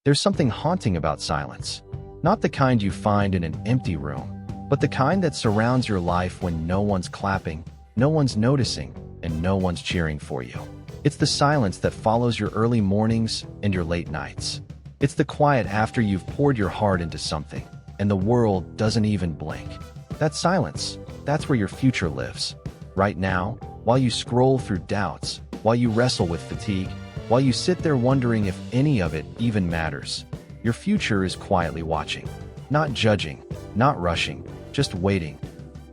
There's something haunting about silence. Not the kind you find in an empty room, but the kind that surrounds your life when no one's clapping, no one's noticing, and no one's cheering for you. It's the silence that follows your early mornings and your late nights. It's the quiet after you've poured your heart into something, and the world doesn't even blink. That silence, that's where your future lives. Right now, while you scroll through doubts, while you wrestle with fatigue, while you sit there wondering if any of it even matters, your future is quietly watching. Not judging, not rushing, just waiting.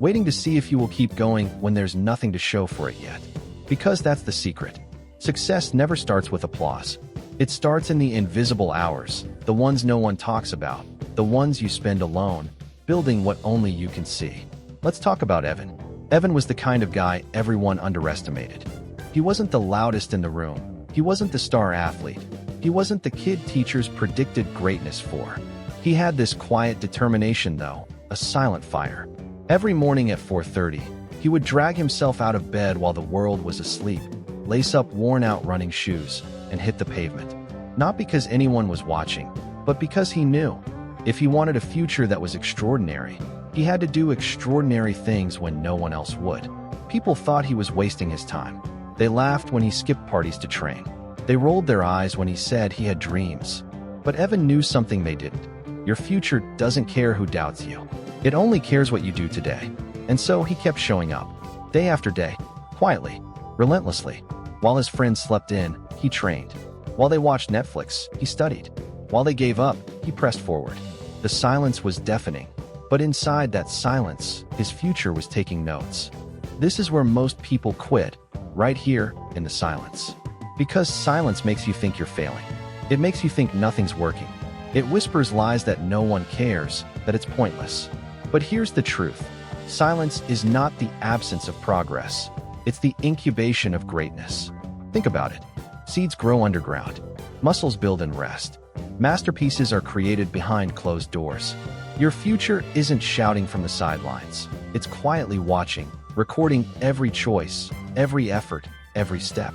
Waiting to see if you will keep going when there's nothing to show for it yet. Because that's the secret. Success never starts with applause. It starts in the invisible hours, the ones no one talks about, the ones you spend alone, building what only you can see. Let's talk about Evan. Evan was the kind of guy everyone underestimated. He wasn't the loudest in the room. He wasn't the star athlete. He wasn't the kid teachers predicted greatness for. He had this quiet determination though, a silent fire. Every morning at 4:30, he would drag himself out of bed while the world was asleep, lace up worn-out running shoes, and hit the pavement. Not because anyone was watching, but because he knew. If he wanted a future that was extraordinary, he had to do extraordinary things when no one else would. People thought he was wasting his time. They laughed when he skipped parties to train. They rolled their eyes when he said he had dreams. But Evan knew something they didn't. Your future doesn't care who doubts you. It only cares what you do today. And so he kept showing up, day after day, quietly, relentlessly. While his friends slept in, he trained. While they watched Netflix, he studied. While they gave up, he pressed forward. The silence was deafening. But inside that silence, his future was taking notes. This is where most people quit, right here in the silence. Because silence makes you think you're failing. It makes you think nothing's working. It whispers lies that no one cares, that it's pointless. But here's the truth. Silence is not the absence of progress. It's the incubation of greatness. Think about it. Seeds grow underground. Muscles build and rest. Masterpieces are created behind closed doors. Your future isn't shouting from the sidelines. It's quietly watching, recording every choice, every effort, every step.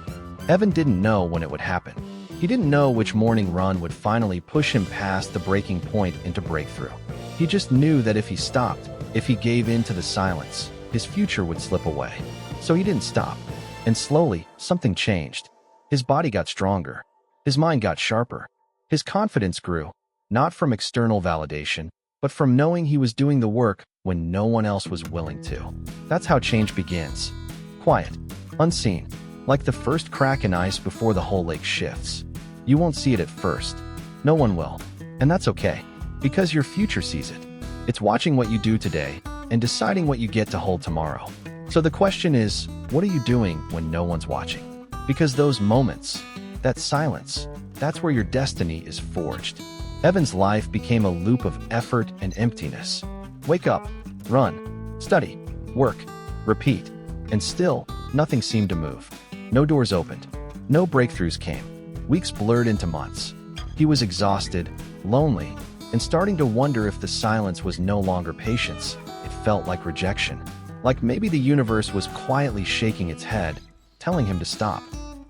Evan didn't know when it would happen. He didn't know which morning run would finally push him past the breaking point into breakthrough. He just knew that if he stopped, if he gave in to the silence, his future would slip away. So he didn't stop. And slowly, something changed. His body got stronger. His mind got sharper. His confidence grew, not from external validation, but from knowing he was doing the work when no one else was willing to. That's how change begins. Quiet, unseen, like the first crack in ice before the whole lake shifts. You won't see it at first. No one will. And that's okay, because your future sees it. It's watching what you do today and deciding what you get to hold tomorrow. So the question is, what are you doing when no one's watching? Because those moments, that silence, that's where your destiny is forged. Evan's life became a loop of effort and emptiness. Wake up, run, study, work, repeat, and still, nothing seemed to move. No doors opened. No breakthroughs came. Weeks blurred into months. He was exhausted, lonely, and starting to wonder if the silence was no longer patience. It felt like rejection. Like maybe the universe was quietly shaking its head, telling him to stop.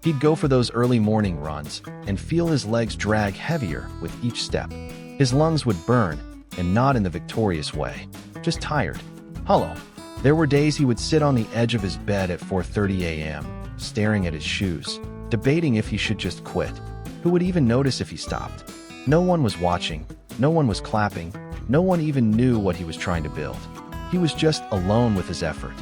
He'd go for those early morning runs and feel his legs drag heavier with each step. His lungs would burn, and not in the victorious way, just tired, hollow. There were days he would sit on the edge of his bed at 4:30 a.m., staring at his shoes, debating if he should just quit. Who would even notice if he stopped? No one was watching, no one was clapping, no one even knew what he was trying to build. He was just alone with his effort,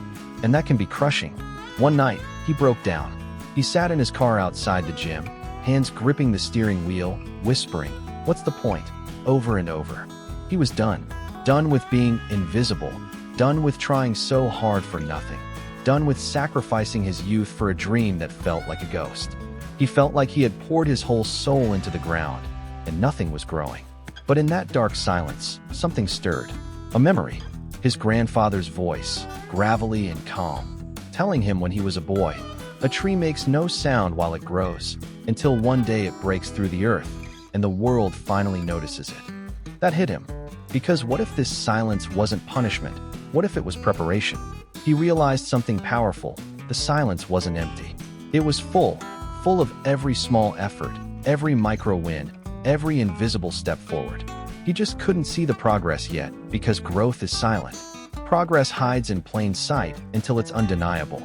and that can be crushing. One night, he broke down. He sat in his car outside the gym, hands gripping the steering wheel, whispering, "What's the point?" over and over. He was done. Done with being invisible. Done with trying so hard for nothing. Done with sacrificing his youth for a dream that felt like a ghost. He felt like he had poured his whole soul into the ground, and nothing was growing. But in that dark silence, something stirred. A memory. His grandfather's voice, gravelly and calm, telling him when he was a boy, "A tree makes no sound while it grows, until one day it breaks through the earth, and the world finally notices it." That hit him. Because what if this silence wasn't punishment? What if it was preparation? He realized something powerful. The silence wasn't empty. It was full of every small effort, every micro win, every invisible step forward. He just couldn't see the progress yet because growth is silent. Progress hides in plain sight until it's undeniable.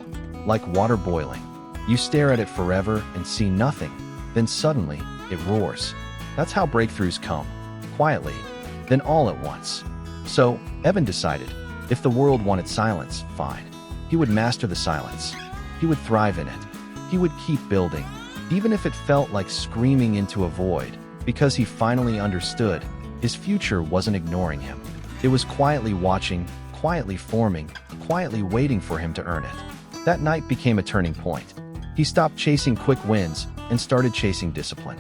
Like water boiling. You stare at it forever and see nothing. Then suddenly, it roars. That's how breakthroughs come. Quietly, then all at once. So, Evan decided, if the world wanted silence, fine. He would master the silence. He would thrive in it. He would keep building, even if it felt like screaming into a void, because he finally understood his future wasn't ignoring him. It was quietly watching, quietly forming, quietly waiting for him to earn it. That night became a turning point. He stopped chasing quick wins and started chasing discipline.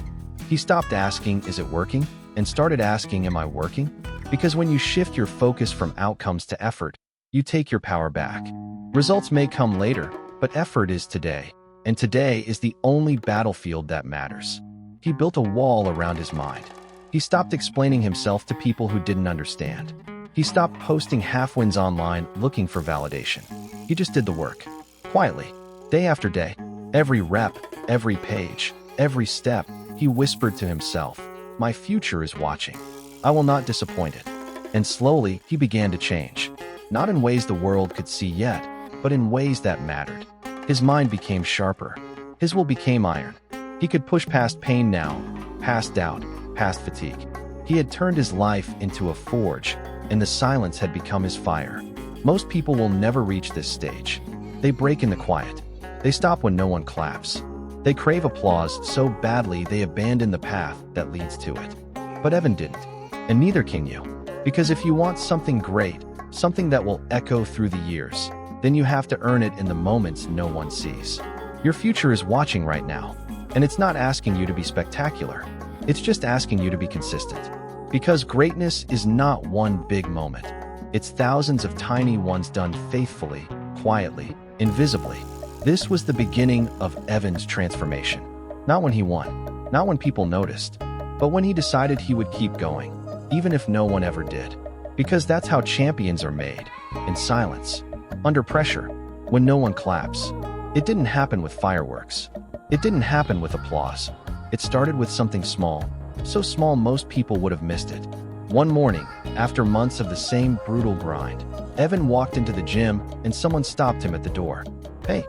He stopped asking, is it working? And started asking, am I working? Because when you shift your focus from outcomes to effort, you take your power back. Results may come later, but effort is today. And today is the only battlefield that matters. He built a wall around his mind. He stopped explaining himself to people who didn't understand. He stopped posting half-wins online looking for validation. He just did the work. Quietly, day after day, every rep, every page, every step, he whispered to himself, my future is watching. I will not disappoint it. And slowly, he began to change. Not in ways the world could see yet, but in ways that mattered. His mind became sharper. His will became iron. He could push past pain now, past doubt, past fatigue. He had turned his life into a forge, and the silence had become his fire. Most people will never reach this stage. They break in the quiet. They stop when no one claps. They crave applause so badly they abandon the path that leads to it. But Evan didn't, and neither can you. Because if you want something great, something that will echo through the years, then you have to earn it in the moments no one sees. Your future is watching right now, and it's not asking you to be spectacular. It's just asking you to be consistent. Because greatness is not one big moment. It's thousands of tiny ones done faithfully, quietly, invisibly. This was the beginning of Evan's transformation. Not when he won, not when people noticed, but when he decided he would keep going, even if no one ever did. Because that's how champions are made, in silence, under pressure, when no one claps. It didn't happen with fireworks. It didn't happen with applause. It started with something small, so small most people would have missed it. One morning, after months of the same brutal grind, Evan walked into the gym and someone stopped him at the door. Hey,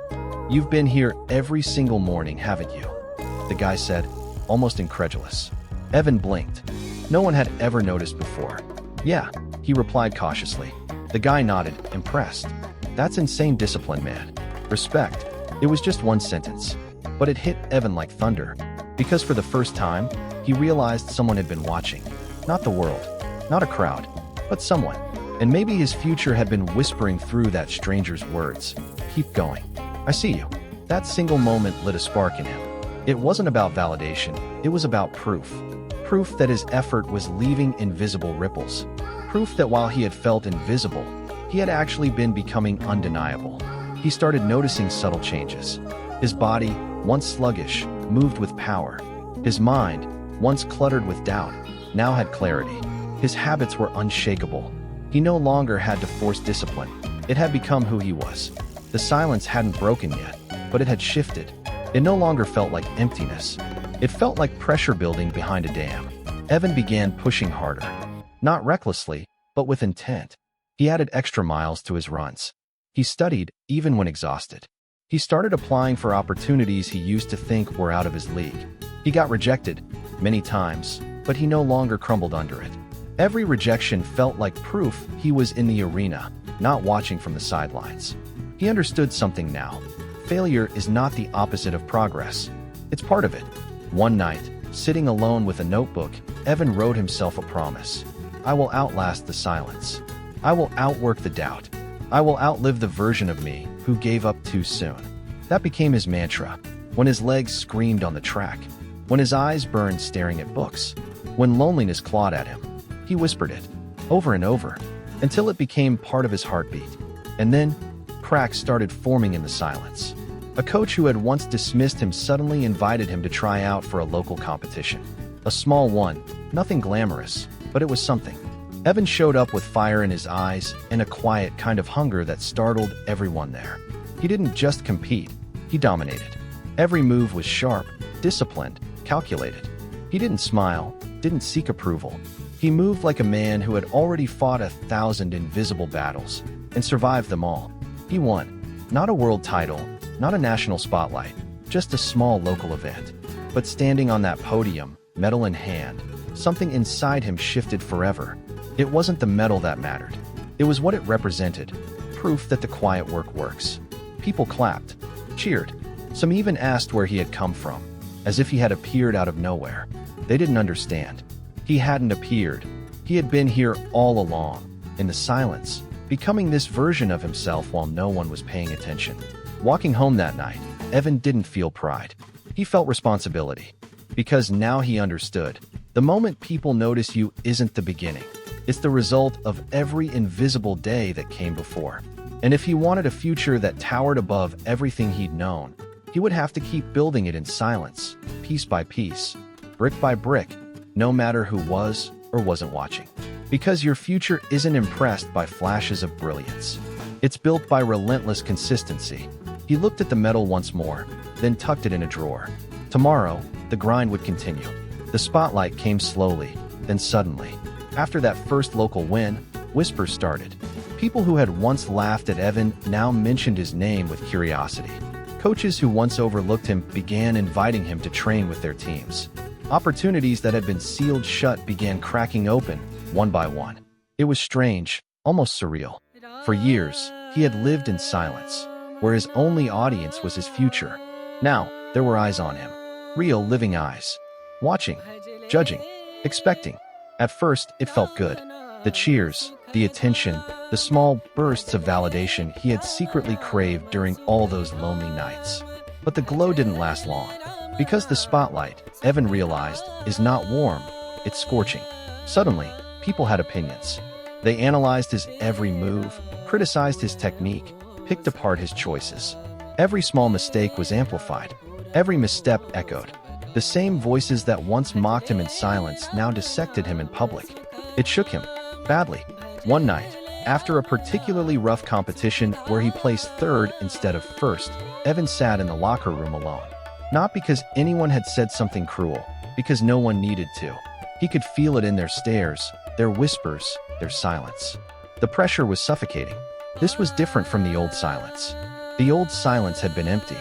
you've been here every single morning, haven't you? The guy said, almost incredulous. Evan blinked. No one had ever noticed before. Yeah, he replied cautiously. The guy nodded, impressed. That's insane discipline, man. Respect. It was just one sentence, but it hit Evan like thunder. Because for the first time, he realized someone had been watching. Not the world, not a crowd, but someone. And maybe his future had been whispering through that stranger's words. Keep going. I see you. That single moment lit a spark in him. It wasn't about validation, it was about proof. Proof that his effort was leaving invisible ripples. Proof that while he had felt invisible, he had actually been becoming undeniable. He started noticing subtle changes. His body, once sluggish, moved with power. His mind, once cluttered with doubt, now had clarity. His habits were unshakable. He no longer had to force discipline. It had become who he was. The silence hadn't broken yet, but it had shifted. It no longer felt like emptiness. It felt like pressure building behind a dam. Evan began pushing harder. Not recklessly, but with intent. He added extra miles to his runs. He studied, even when exhausted. He started applying for opportunities he used to think were out of his league. He got rejected, many times, but he no longer crumbled under it. Every rejection felt like proof he was in the arena, not watching from the sidelines. He understood something now. Failure is not the opposite of progress. It's part of it. One night, sitting alone with a notebook, Evan wrote himself a promise. I will outlast the silence. I will outwork the doubt. I will outlive the version of me who gave up too soon. That became his mantra. When his legs screamed on the track, when his eyes burned staring at books, when loneliness clawed at him, he whispered it, over and over, until it became part of his heartbeat. And then, cracks started forming in the silence. A coach who had once dismissed him suddenly invited him to try out for a local competition. A small one, nothing glamorous, but it was something. Evan showed up with fire in his eyes and a quiet kind of hunger that startled everyone there. He didn't just compete, he dominated. Every move was sharp, disciplined, calculated. He didn't smile, didn't seek approval. He moved like a man who had already fought 1,000 invisible battles and survived them all. He won. Not a world title, not a national spotlight, just a small local event. But standing on that podium, medal in hand, something inside him shifted forever. It wasn't the medal that mattered. It was what it represented, proof that the quiet work works. People clapped, cheered. Some even asked where he had come from, as if he had appeared out of nowhere. They didn't understand. He hadn't appeared. He had been here all along, in the silence, becoming this version of himself while no one was paying attention. Walking home that night, Evan didn't feel pride. He felt responsibility. Because now he understood. The moment people notice you isn't the beginning. It's the result of every invisible day that came before. And if he wanted a future that towered above everything he'd known, he would have to keep building it in silence, piece by piece, brick by brick, no matter who was or wasn't watching. Because your future isn't impressed by flashes of brilliance. It's built by relentless consistency. He looked at the medal once more, then tucked it in a drawer. Tomorrow, the grind would continue. The spotlight came slowly, then suddenly. After that first local win, whispers started. People who had once laughed at Evan now mentioned his name with curiosity. Coaches who once overlooked him began inviting him to train with their teams. Opportunities that had been sealed shut began cracking open, one by one. It was strange, almost surreal. For years, he had lived in silence, where his only audience was his future. Now, there were eyes on him. Real, living eyes. Watching, judging, expecting. At first, it felt good. The cheers, the attention, the small bursts of validation he had secretly craved during all those lonely nights. But the glow didn't last long. Because the spotlight, Evan realized, is not warm, it's scorching. Suddenly, people had opinions. They analyzed his every move, criticized his technique, picked apart his choices. Every small mistake was amplified. Every misstep echoed. The same voices that once mocked him in silence now dissected him in public. It shook him, badly. One night, after a particularly rough competition where he placed third instead of first, Evan sat in the locker room alone. Not because anyone had said something cruel, because no one needed to. He could feel it in their stares, their whispers, their silence. The pressure was suffocating. This was different from the old silence. The old silence had been empty.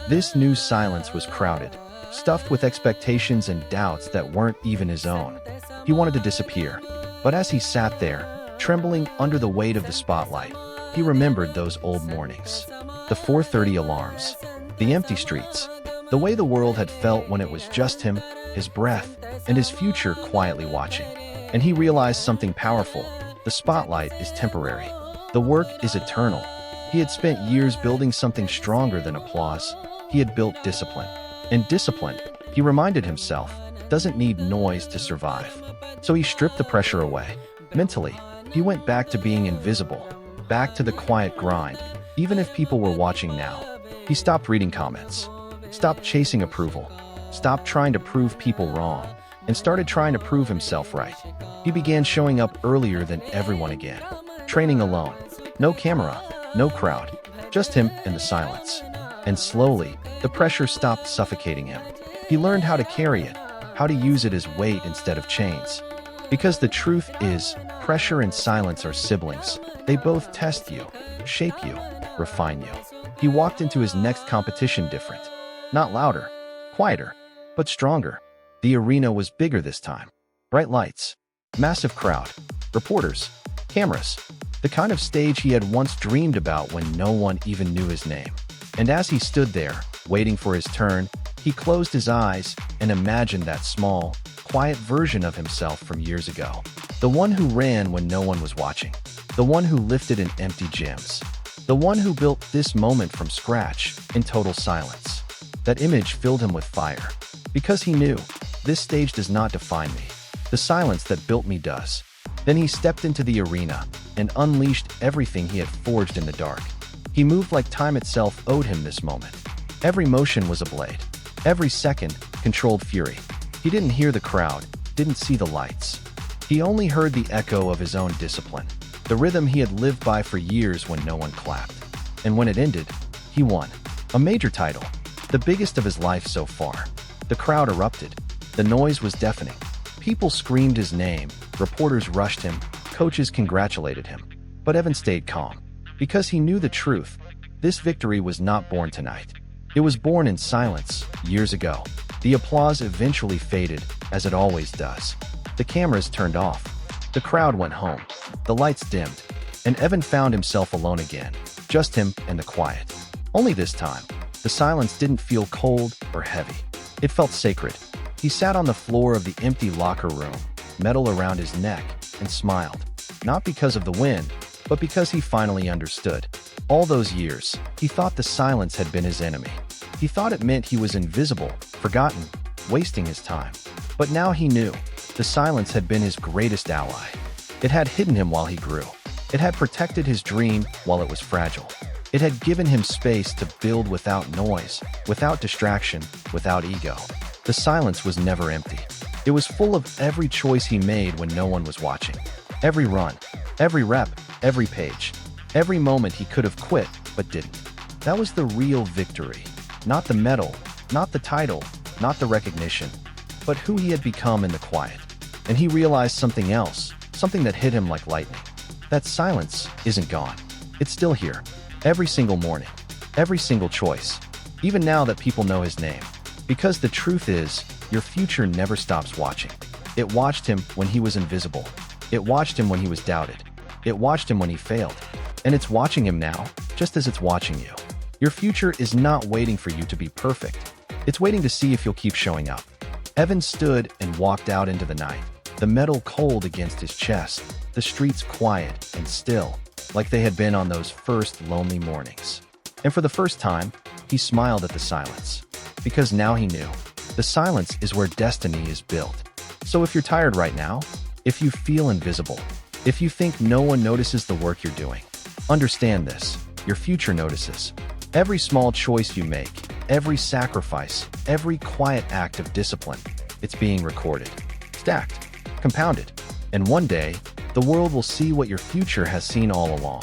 This new silence was crowded, stuffed with expectations and doubts that weren't even his own. He wanted to disappear. But as he sat there, trembling under the weight of the spotlight, he remembered those old mornings. The 4:30 alarms, the empty streets, the way the world had felt when it was just him, his breath, and his future quietly watching. And he realized something powerful. The spotlight is temporary. The work is eternal. He had spent years building something stronger than applause. He had built discipline. And discipline, he reminded himself, doesn't need noise to survive. So he stripped the pressure away. Mentally, he went back to being invisible, back to the quiet grind, even if people were watching now. He stopped reading comments, stopped chasing approval, stopped trying to prove people wrong, and started trying to prove himself right. He began showing up earlier than everyone again, training alone. No camera, no crowd, just him and the silence. And slowly, the pressure stopped suffocating him. He learned how to carry it, how to use it as weight instead of chains. Because the truth is, pressure and silence are siblings. They both test you, shape you, refine you. He walked into his next competition different. Not louder, quieter, but stronger. The arena was bigger this time. Bright lights, massive crowd, reporters, cameras. The kind of stage he had once dreamed about when no one even knew his name. And as he stood there, waiting for his turn, he closed his eyes and imagined that small, quiet version of himself from years ago. The one who ran when no one was watching. The one who lifted in empty gyms. The one who built this moment from scratch, in total silence. That image filled him with fire. Because he knew, this stage does not define me. The silence that built me does. Then he stepped into the arena and unleashed everything he had forged in the dark. He moved like time itself owed him this moment. Every motion was a blade. Every second, controlled fury. He didn't hear the crowd, didn't see the lights. He only heard the echo of his own discipline, the rhythm he had lived by for years when no one clapped. And when it ended, he won. A major title, the biggest of his life so far. The crowd erupted. The noise was deafening. People screamed his name, reporters rushed him, coaches congratulated him. But Evan stayed calm. Because he knew the truth, this victory was not born tonight. It was born in silence, years ago. The applause eventually faded, as it always does. The cameras turned off. The crowd went home. The lights dimmed. And Evan found himself alone again. Just him and the quiet. Only this time, the silence didn't feel cold or heavy. It felt sacred. He sat on the floor of the empty locker room, metal around his neck, and smiled. Not because of the win, but because he finally understood. All those years, he thought the silence had been his enemy. He thought it meant he was invisible, forgotten, wasting his time. But now he knew. The silence had been his greatest ally. It had hidden him while he grew. It had protected his dream while it was fragile. It had given him space to build without noise, without distraction, without ego. The silence was never empty. It was full of every choice he made when no one was watching. Every run, every rep, every page, every moment he could have quit, but didn't. That was the real victory. Not the medal, not the title, not the recognition, but who he had become in the quiet. And he realized something else, something that hit him like lightning. That silence isn't gone. It's still here. Every single morning, every single choice, even now that people know his name. Because the truth is, your future never stops watching. It watched him when he was invisible. It watched him when he was doubted. It watched him when he failed. And it's watching him now, just as it's watching you. Your future is not waiting for you to be perfect. It's waiting to see if you'll keep showing up. Evan stood and walked out into the night, the metal cold against his chest, the streets quiet and still, like they had been on those first lonely mornings. And for the first time, he smiled at the silence. Because now he knew, the silence is where destiny is built. So if you're tired right now, if you feel invisible, if you think no one notices the work you're doing, understand this, your future notices. Every small choice you make, every sacrifice, every quiet act of discipline, it's being recorded, stacked, compounded. And one day, the world will see what your future has seen all along.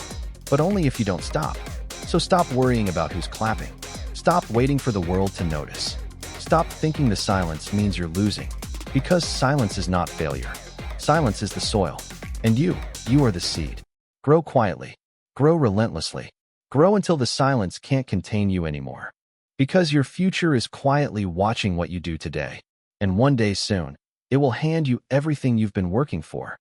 But only if you don't stop. So stop worrying about who's clapping. Stop waiting for the world to notice. Stop thinking the silence means you're losing. Because silence is not failure. Silence is the soil. And you are the seed. Grow quietly. Grow relentlessly. Grow until the silence can't contain you anymore. Because your future is quietly watching what you do today. And one day soon, it will hand you everything you've been working for.